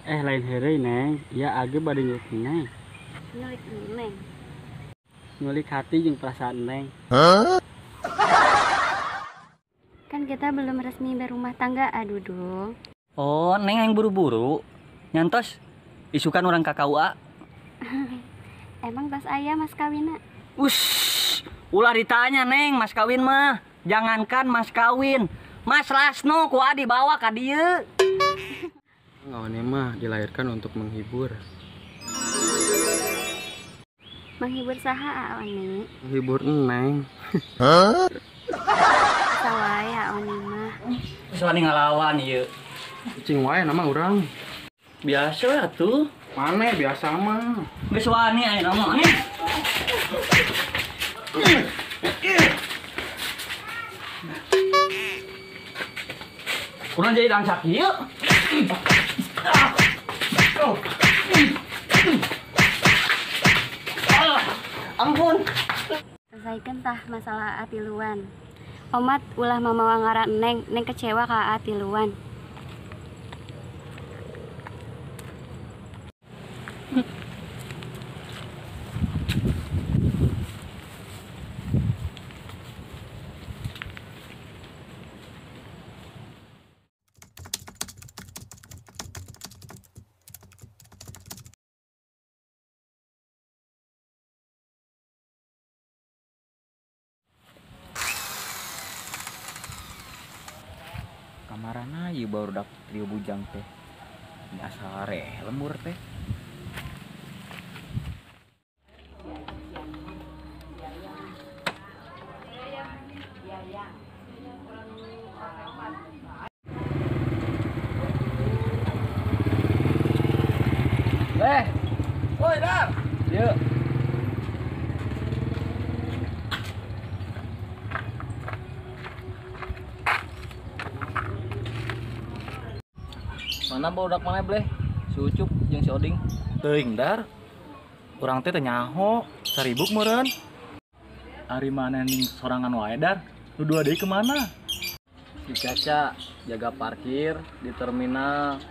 Lain hari neng, ya age bade nyulik neng. Nyulik neng. Nyulik hati jeung perasaan neng. Kan kita belum resmi berumah tangga, aduh dong. Oh, neng yang buru-buru. Nyantos isukan orang KKUA. Emang tas ayah mas kawina? Ulah ditanya neng mas kawin mah. Jangankan mas kawin, Mas Lasno ku dibawa ka dieu. Ngawane mah dilahirkan untuk menghibur. Menghibur saha Oni? Menghibur neng. Sawaya Oni mah. Soalnya ngalawan ieu. Cing wae nama urang. Biasa atuh. Mane biasa mah. Geus wani aya mah. Kurang jadi dangsak ieu. Ampun. Selesaikan tah masalah atiluan. Omat ulah mamawa ngaran neng kecewa ka atiluan. Kamarana ieu baru dapet trio bujang teh. Ini asal lembur teh. Woi Dar. Yuk. Mana barudak mana bleh? Si Ucup jeung si Oding. Teuing Dar. Urang teh teh nyaho, saribuk meureun. Ari mana ning sorangan wae Dar? Nu dua deui kemana? Si Caca jaga parkir di terminal.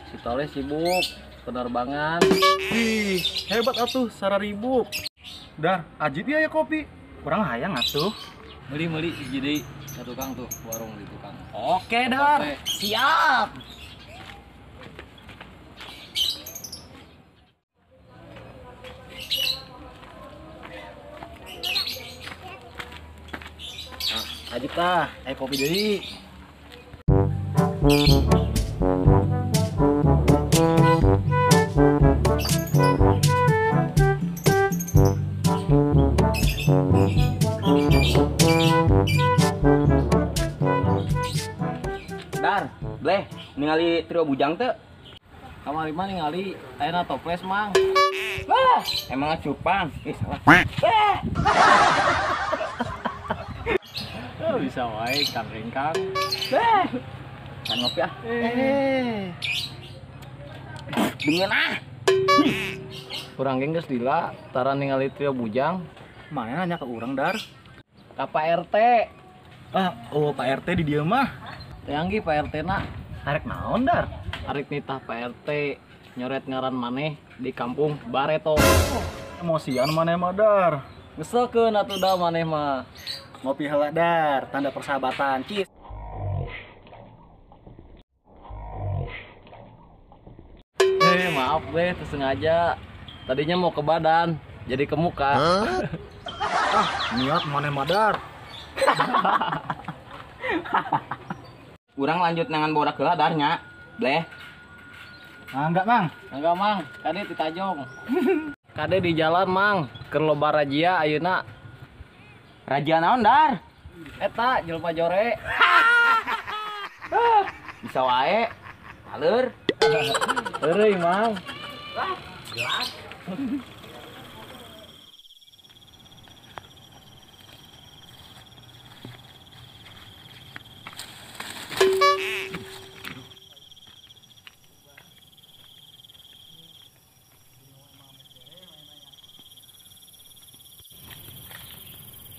Si Toleh sibuk penerbangan. Ih, hebat atuh sararibuk. Dar, ajib ya kopi. Kurang hayang atuh. Meuli hiji deui ka tukang tuh, warung di tukang. Oke Dar. Oke. Siap. Ajib tah, kopi deui. Dar, bleh, ningali trio bujang teu? Kamari mah ningali ayeuna toples mang. Emang cupang. Salah. Bisa wae Kang Rengkang. Kan ngopi ah. Dengan ah. Kurang geng geus lila tara ningali trio bujang. Mana nanya ke urang Dar? Ka Pak RT. Pak RT di dieu mah. Teh anggi Pak RT na. Arek naon Dar? Arek nitah Pak RT nyoret ngaran maneh di kampung Bareto. Emosian maneh mah Dar. Ngeselkeun atuh da maneh mah. Ngopi heula Dar, tanda persahabatan. Cis. Maaf deh, tersengaja. Tadinya mau ke badan, jadi ke muka. Niat maneh mah Dar. Urang lanjut nangan borak heula Darnya. Bleh. Enggak, Mang. Enggak, Mang. Kade di Tajong. Kade di jalan, Mang. Keur loba razia ayeuna. Raja naon Dar? Eta jelema jore. Bisa wae. Aleur. Eueuy, Mang.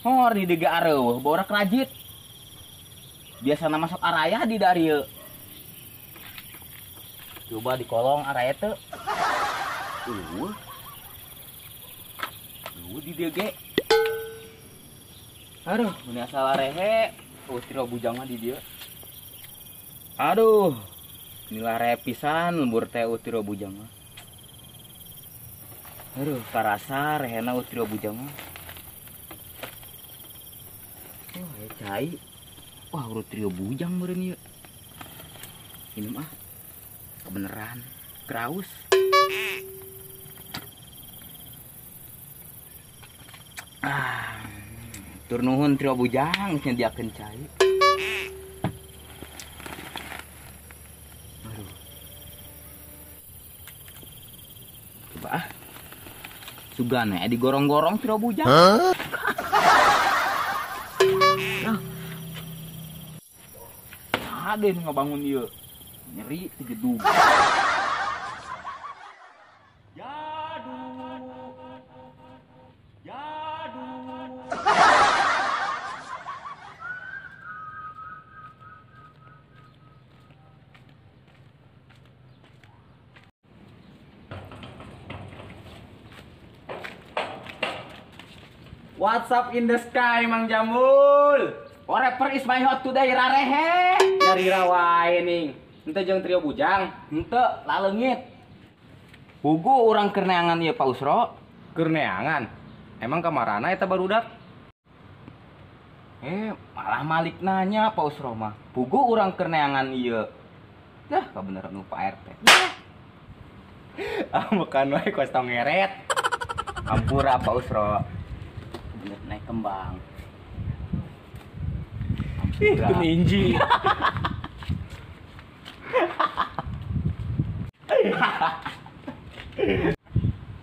Hor di dega areueuh borak rajit. Biasana masuk araya di dari Coba di kolong arah itu. Di dia ge. Aduh, ini asal arehe. Trio bujang mah di dia. Aduh, inilah repisan lembur teh trio bujang mah. Aduh, karasa rehena trio bujang mah. Wah, cai. Wah, urut trio bujang meureun ieu. Ini mah kebeneran kraus. Tur nuhun trio bujang nyediakeun cai. Aduh. Coba sugana digorong-gorong trio bujang. Ada yang ngebangun ieu. Nyeri tejedug. What's up in the sky, Mang Jambul? Whatever is my hot today rarehe. Nyari rawae ning. Ente jeung trio bujang. Henteu laleungit. Pugu urang keur neangan ieu Pak Usro. Keur neangan. Emang kamarana eta barudak? Malah Malik nanya Pak Usro mah. Pugu urang keur neangan ieu. Dah, kabeneran nu Pak RT. Bukan wae kos tong ngeret. Ampura Pak Usro. Bener naik kembang. Itu ninji.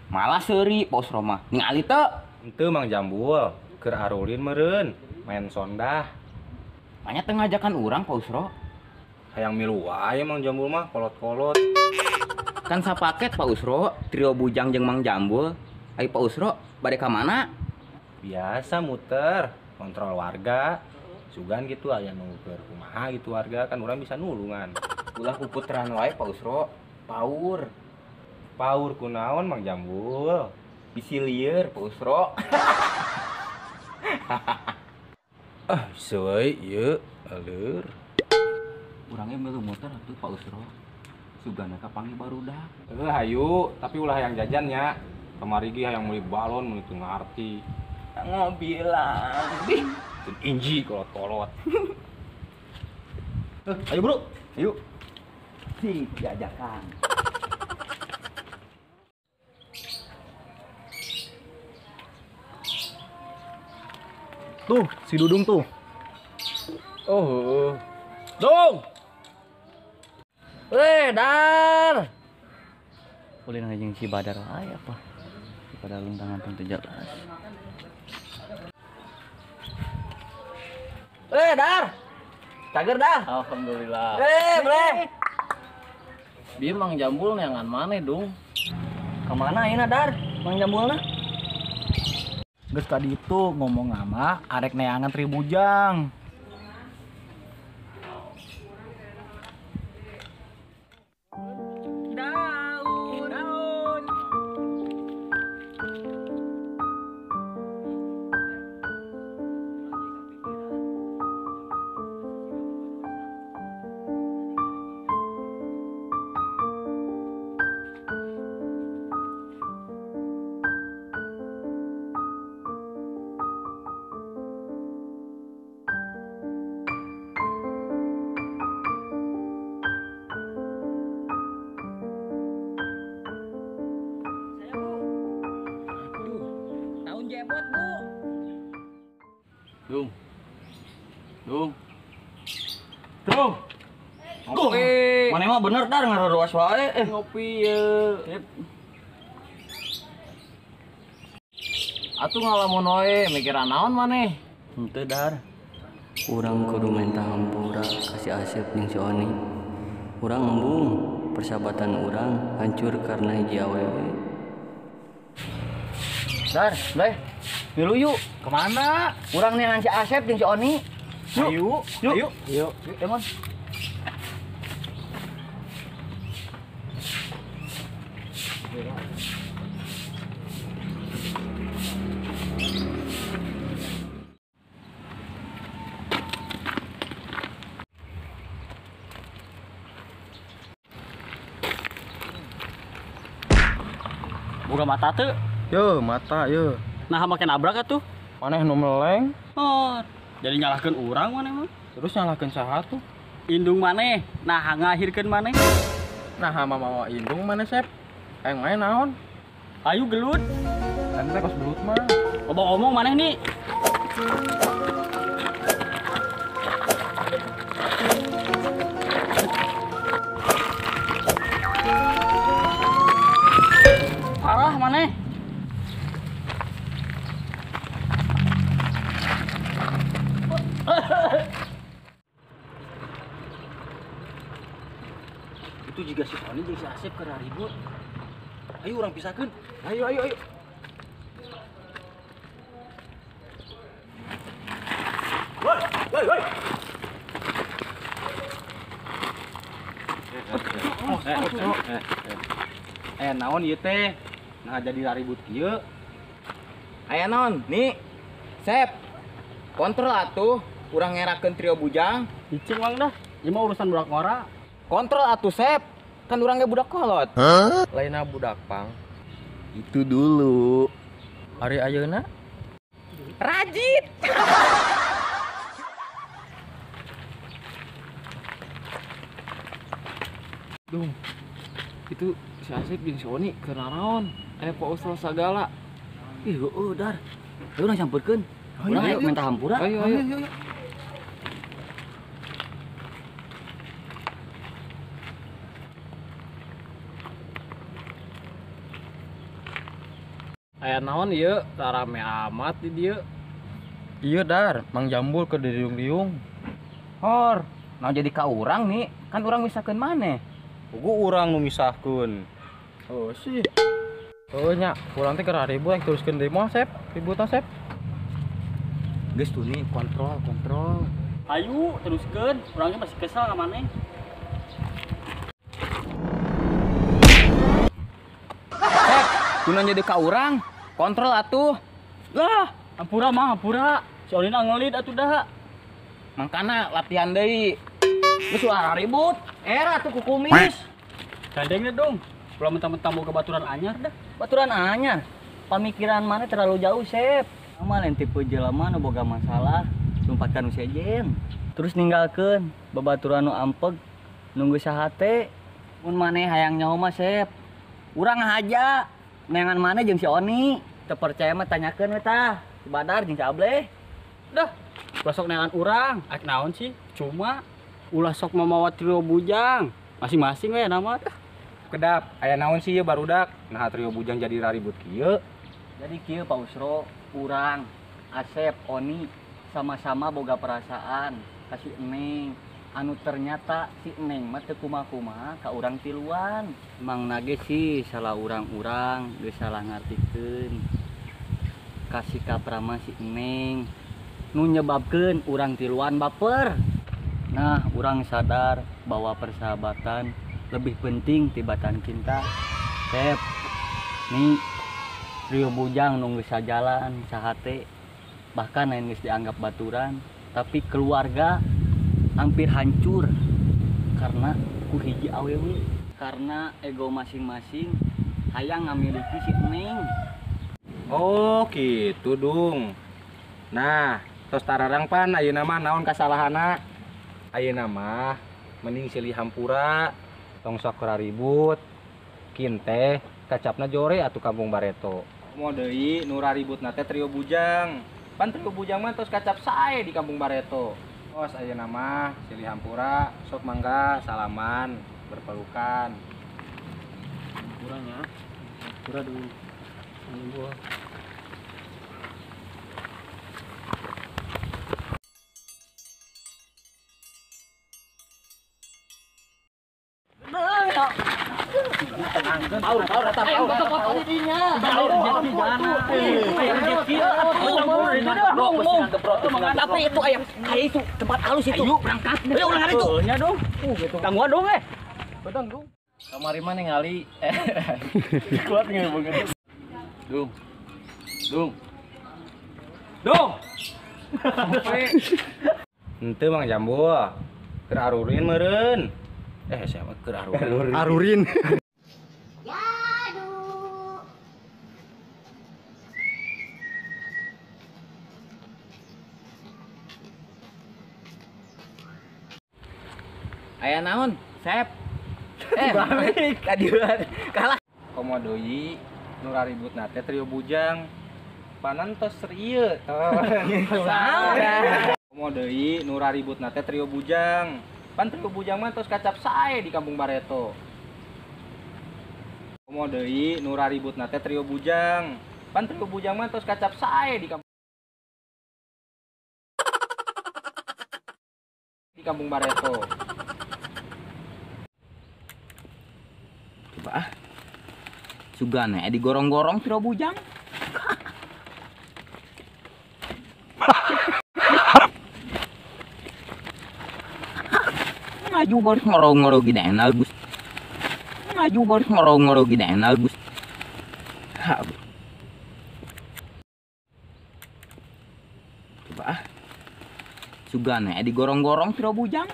Malah seuri Pak Usro mah. Ningali teu? Henteu Mang Jambul, keur arulin meureun, main sondah. Manya teu ngajakan urang Pak Usro. Hayang milu wae Mang Jambul mah kolot-kolot. Kan sapaket Pak Usro, trio bujang jeung Mang Jambul. Ai Pak Usro, bade ka mana? Biasa muter, kontrol warga. Sugan gitu aya nu keur kumaha gitu warga kan urang bisa nulungan. Ulah puputran wae Pak Usro. Paur. Paur kunaon Mang Jambul? Bisi lieur Pak Usro. Bisa wae ieu, aleur. Urangnya milu motor atuh Pak Usro. Sugana ka panggil barudak. Hayu, tapi ulah hayang jajannya. Kamari ge hayang meuli balon meuli teu ngarti. Ngobilang. Inji kolot-kolot. Ayo bro, ayo. Sing jajakan. Tuh, si Dudung tuh. Oh, Dung! Dar. Ulin jeung si Badar wae apa? Si Badar luntangan teu jelas. Dar. Cager dah. Alhamdulillah. Bre. Dia Mang Jambul neangan mana, Dung? Kemana ayeuna Dar? Mang Jambulna? Geus tadi itu ngomong sama arek neangan trio bujang. Daun. Daun jebot, Bu. Dung. Dung. Ngopi. Mana mah bener Dar ngaruas wae. Ngopi ya. Atuh ngalamun wae mikiran naon maneh? Henteu Dar. Urang kudu minta hampura kasih Asep jeung si Oni. Urang embung, persahabatan urang hancur karena hiji awewe. Dar, Bleh. Milu yuk. Kemana? Urang neangan si Asep jeung si Oni. Yuk. Yuk. Yuk, Emon. Boga mata tuh. Yo, mata yo. Nah make nabrak atuh. Maneh nu meleng, Oh, jadi nyalahkeun urang maneh mah. terus nyalahkeun saha tuh? Indung maneh, nah ngahirkeun maneh. Nah, mama indung maneh Sep. Aing main naon? Ayo gelut. Kan teh kos belut mah. Omong-omong maneh nih. Parah maneh. Itu juga si Sony jeung si Asep keur ribut. Ayo urang pisahkeun. Ayo. Woi. Naon ieu teh? Nah jadi ribut kieu. Aya naon? Nih. Sep. Kontrol atuh, urang ngerakeun trio bujang. Icing mang dah. Ieu mah urusan budak ngora. Kontrol atuh, Sep. Kan urang ge budak kolot. Laina budak pang. Itu dulu. Hari ayeuna Rajit. Dung. Itu si Asep jeung si Oni keur naon? Pak Ustaz sagala. Ih, Dar. Ayo urang sampeurkeun. Urang ayo minta hampura. Ayo. Aya naon ieu? Rame amat di dieu. Iya Dar, Mang Jambul ke diriung-riung. Hor, nah jadi ka urang nih, kan urang misakeun maneh. Ugu urang nu misahkeun. Oh sih. Oh nya, urang teh keur ribut yang teruskeun deui moal Sep. Ributna Sep. Geus tuh nih, kontrol. Ayo teruskeun. Urangnya masih kesal ka maneh. Kunaon jadi ka urang? Kontrol atuh. Lah, hampura. Si Oni ngelid atuh dah. Mangkana latihan deui. Geus suara ribut. Era tuh ku kumis. Gandengnya dong. Ulah mentang-mentang boga baturan anyar dah. Baturan anyar. Pamikiran mana terlalu jauh, Sep. Sama lain tipe jelema nu boga masalah, sumpatkan nu sejen. Terus ninggalkeun babaturan nu ampeg, nunggu sahate. Mun maneh hayang nyaho mah, Sep. Urang haja. Neangan maneh jeung si Oni. Teu percaya mah tanyakeun we tah. Si Badar jeung si Ableh. Dah, ulah sok neangan urang. Ak naon sih? Cuma ulah sok mamawa trio bujang. Masing-masing we nama dah. Kedap, aya naon sih ieu barudak? Nah trio bujang jadi ribut kieu. Jadi kieu Pak Usro, urang, Asep, Oni sama-sama boga perasaan kasih Eneng. Anu ternyata si Eneng mah teu kumaha-kumaha ka urang tiluan. Emang nage sih salah urang-urang, geus salah ngartikeun. Kasih ka prama si Eneng nu nyebabkeun urang tiluan baper. Nah, urang sadar bahwa persahabatan lebih penting tibatan cinta. Sep, nih trio bujang nunggu sajalan sahate, bahkan yang geus dianggap baturan, tapi keluarga hampir hancur karena ku hiji awewe, karena ego masing-masing hayang ngamiliki si Eneng. Oh gitu dong. Nah, tos tararang pan ayeuna mah naon kasalahanna? Ayeuna mah mending silih hampura, tong sok ribut. Kin teh kacapna jore atuh Kampung Bareto. Mau deui nu raributna teh trio bujang. Pan trio bujang mah tos kacap sae di Kampung Bareto. Tos ayeuna mah silih hampura, sok mangga salaman, berpelukan. Hampuranya, hampura dulu. Gua. Tapi itu ayam itu tempat halus itu. Ayo berangkat. Ayo ulang hari itu. Nya dong. Tangguh dong Bedang dong. Kamari mana ngali? Kuat nggak banget? Dung, dung, dung. Sampai. Ente Mang Jambu. Keur arurin meureun. Siapa keur arurin? Arurin. Aya naon, Sep? Balik kadieuan. Kalah. Komodo deui nu raribut nate trio bujang. Panan tos ieu. Komodo deui nu raribut nate trio bujang. Pan trio bujang mah tos kacap sae di Kampung Bareto. Komodo deui nu raribut nate trio bujang. Pan trio bujang mah tos kacap sae di Kampung Bareto. Coba ah. Sugane digorong-gorong tiro bujang. Maju baris ngoro-ngoro gini enak Gus. Maju baris ngoro-ngoro gini enak Gus. Coba ah. Sugane digorong-gorong tiro bujang.